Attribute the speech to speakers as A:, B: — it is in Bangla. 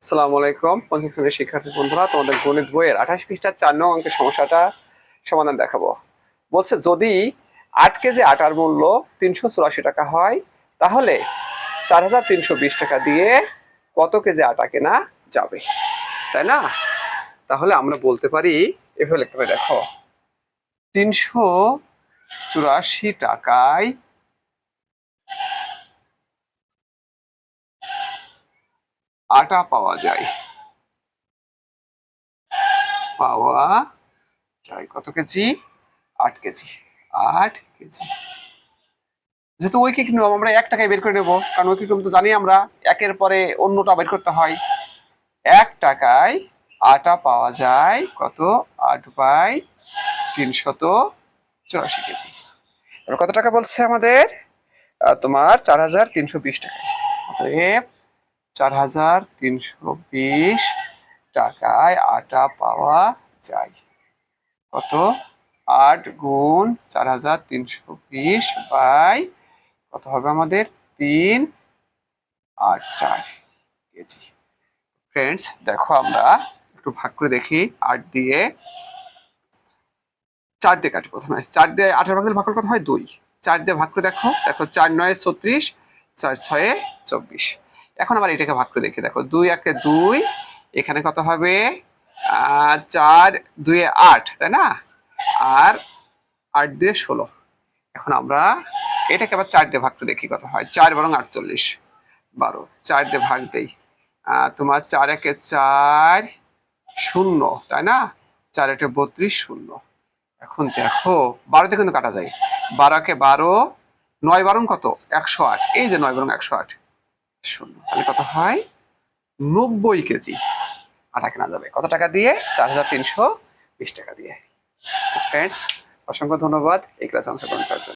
A: আসসালামু আলাইকুম পঞ্চম শ্রেণীর শিক্ষার্থী বন্ধুরা, তোমাদের গণিত বইয়ের 28 পৃষ্ঠার 4 নং অঙ্কের সমস্যাটা সমাধান দেখাবো। বলছে যদি 8 কেজি আটার মূল্য 384 টাকা হয় তাহলে 4320 টাকা দিয়ে কত কেজি আটা কেনা যাবে, তাই না? তাহলে আমরা বলতে পারি, এভাবে লিখতে পারি, দেখো 384 টাকায় আটা পাওয়া যায় কত কেজি? 8 কেজি। 8 কেজি। যেহেতু ঐকিক নিয়ম, আমরা 1 টাকায় বের করে নেবো, কারণ ঐকিক নিয়ম তো জানি আমরা, একের পরে অন্যটা বের করতে হয়। 1 টাকায় আটা পাওয়া যায় কত? 8/384 কেজি। এবার কত টাকা বলছে আমাদের? তোমার 4320 টাকা। অতএব 4320 টাকায় আটা পাওয়া যায়। কত? 8 গুণ 4320 বাই কত হবে আমাদের? 384 কেজি। ফ্রেন্ডস দেখো, আমরা একটু ভাগ করে দেখি। 8 দিয়ে 4 দিয়ে কাটি, প্রথমে 4 দিয়ে 8 ভাগ দিলে ভাগ করলে কত হয়? 2। 4 দিয়ে ভাগ করে দেখো, 4 9 36, 4 6 24। এখন আবার এটাকে ভাগ করে দেখি, দেখো 2 1 2, এখানে কত হবে? 4 2 8, তাই না? আর 8 দিয়ে 16। এখন আমরা এটাকে আবার 4 দিয়ে ভাগ করে দেখি কত হয়। 4 বরং 48, 12। 4 দিয়ে ভাগ দেই, তোমার 4 1 4 0, তাই না? 4 1 32, 0। এখন দেখো 12 দিয়ে কিন্তু কাটা যায়। 12 কে 12, 9 12 কত? 108। এই যে 9 12 108, 0। তাহলে কত হয়? 90 কেজি আটা কেনা যাবে। কত টাকা দিয়ে? 4320 টাকা দিয়ে। ফ্রেন্ডস, অসংখ্য ধন্যবাদ এই ক্লাসে অংশগ্রহণ করার জন্য।